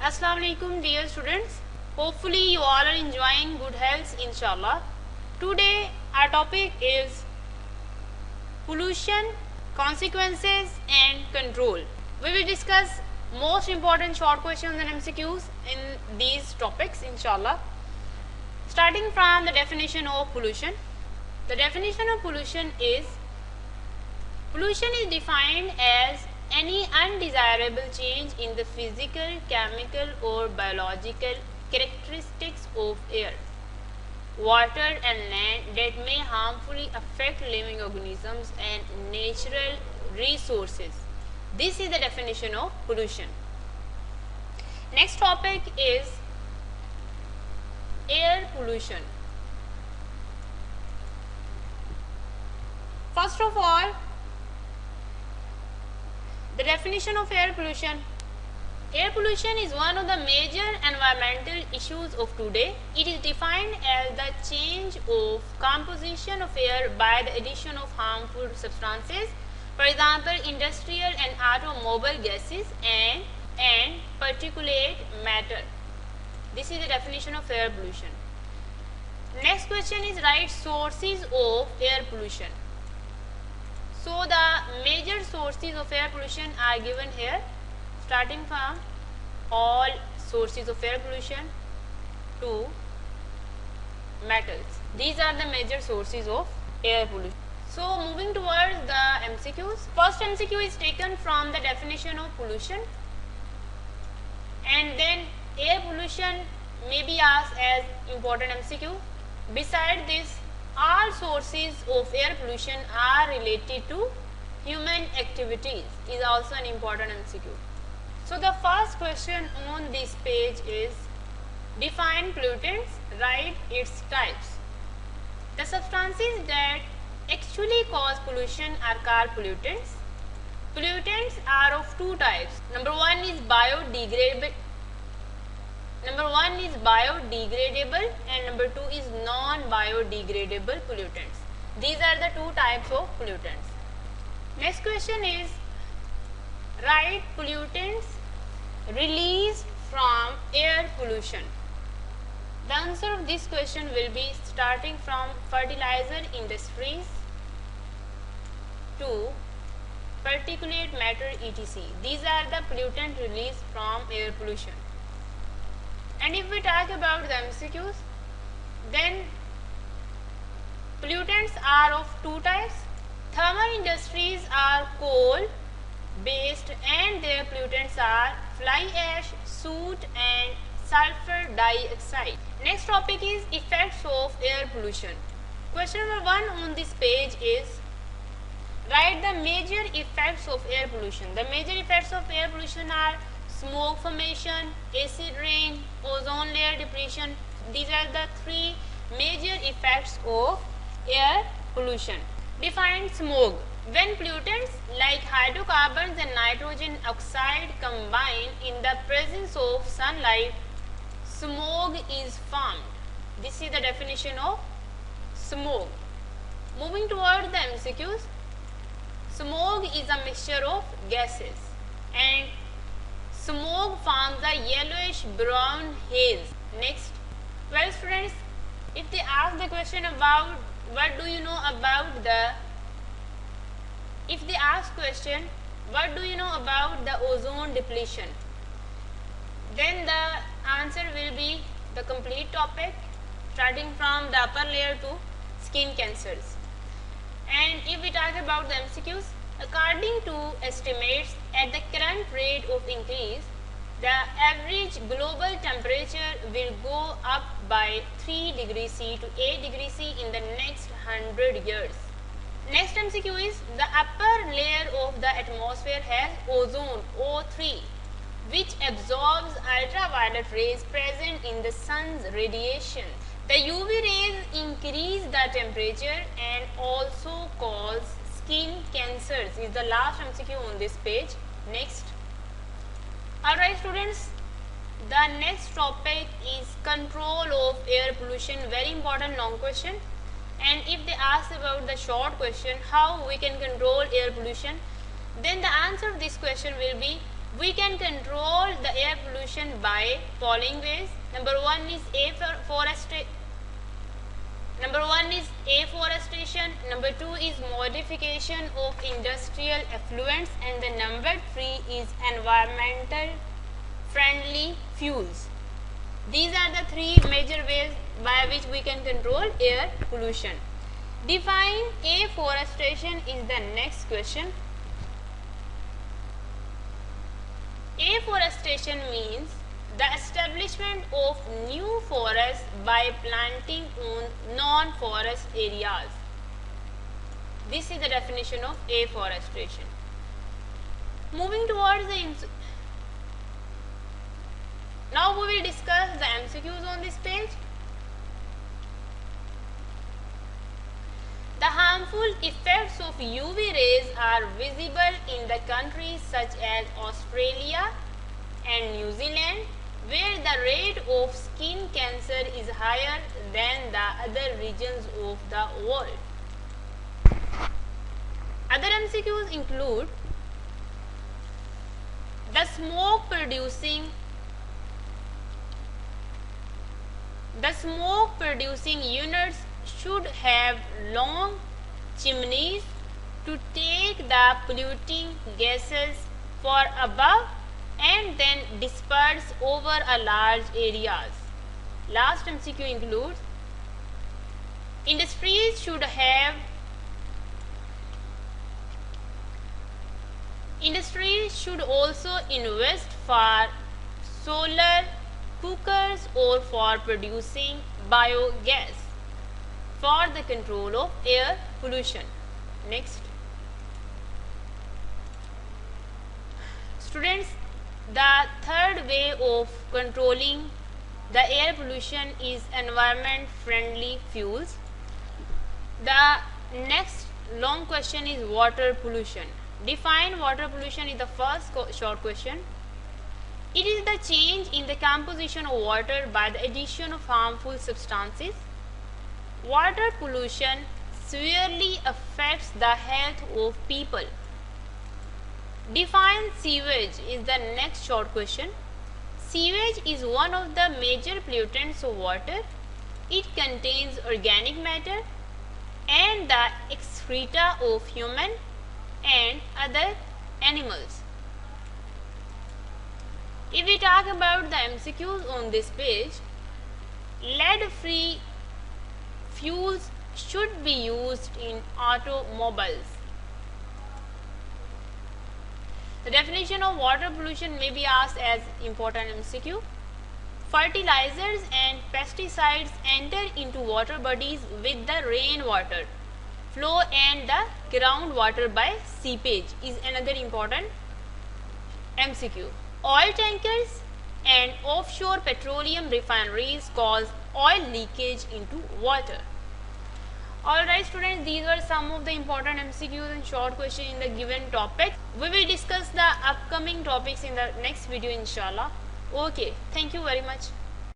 Assalamu alaikum dear students. Hopefully you all are enjoying good health inshallah. Today our topic is pollution, consequences and control. We will discuss most important short questions and MCQs in these topics inshallah. Starting from the definition of pollution. The definition of pollution is defined as any undesirable change in the physical, chemical or biological characteristics of air, water and land that may harmfully affect living organisms and natural resources. This is the definition of pollution. Next topic is air pollution. First of all, the definition of air pollution. Air pollution is one of the major environmental issues of today. It is defined as the change of composition of air by the addition of harmful substances, for example, industrial and automobile gases and particulate matter. This is the definition of air pollution. Next question is write sources of air pollution. So the major sources of air pollution are given here, starting from all sources of air pollution to metals. These are the major sources of air pollution. So moving towards the MCQs. First MCQ is taken from the definition of pollution, and then air pollution may be asked as important MCQ. Besides this, all sources of air pollution are related to human activities is also an important MCQ. So the first question on this page is define pollutants, write its types. The substances that actually cause pollution are called pollutants. Pollutants are of two types. Number one is biodegradable and number two is non-biodegradable pollutants. These are the two types of pollutants. Next question is write pollutants released from air pollution. The answer of this question will be starting from fertilizer industries to particulate matter etc. These are the pollutants released from air pollution. And if we talk about the MCQs, then pollutants are of two types. Thermal industries are coal based and their pollutants are fly ash, soot and sulfur dioxide. Next topic is effects of air pollution. Question number 1 on this page is write the major effects of air pollution. The major effects of air pollution are smoke formation, acid rain, ozone layer depletion. These are the three major effects of air pollution. Define smoke. When pollutants like hydrocarbons and nitrogen oxide combine in the presence of sunlight, smoke is formed. This is the definition of smoke. Moving towards the MCQs. Smoke is a mixture of gases and smoke forms a yellowish brown haze. Next, well students, if they ask the question about what do you know about the ozone depletion, then the answer will be the complete topic starting from the upper layer to skin cancers. And if we talk about the MCQs, according to estimates at the current rate of increase, the average global temperature will go up by 3 degrees C to 8 degrees C in the next 100 years. Next MCQ is the upper layer of the atmosphere has ozone O3 which absorbs ultraviolet rays present in the sun's radiation. The UV rays increase the temperature and also cause skin cancers is the last MCQ on this page. Next. Alright students, the next topic is control of air pollution, very important long question. And if they ask about the short question, how we can control air pollution, then the answer of this question will be We can control the air pollution by following ways. Number one is afforestation. Number two is modification of industrial effluents, and the number three is environmental friendly fuels. These are the three major ways by which we can control air pollution. Define afforestation is the next question. Afforestation means the establishment of new forests by planting on non-forest areas. This is the definition of afforestation. Moving towards now we will discuss the MCQs on this page. The harmful effects of UV rays are visible in the countries such as Australia and New Zealand, where the rate of skin cancer is higher than the other regions of the world. Other MCQs include the smoke producing units should have long chimneys to take the polluting gases for above and then disperse over a large areas. Last MCQ includes industries should also invest for solar cookers or for producing biogas for the control of air pollution. Next, students, the third way of controlling the air pollution is environment friendly fuels. The next long question is water pollution. Define water pollution is the first short question. It is the change in the composition of water by the addition of harmful substances. Water pollution severely affects the health of people. Define sewage is the next short question. Sewage is one of the major pollutants of water. It contains organic matter and the excreta of human and other animals. If we talk about the MCQs on this page, lead-free fuels should be used in automobiles. The definition of water pollution may be asked as important MCQ. Fertilizers and pesticides enter into water bodies with the rainwater flow and the groundwater by seepage is another important MCQ. Oil tankers and offshore petroleum refineries cause oil leakage into water. Alright students, these were some of the important MCQs and short questions in the given topic. We will discuss the upcoming topics in the next video inshallah. Okay, thank you very much.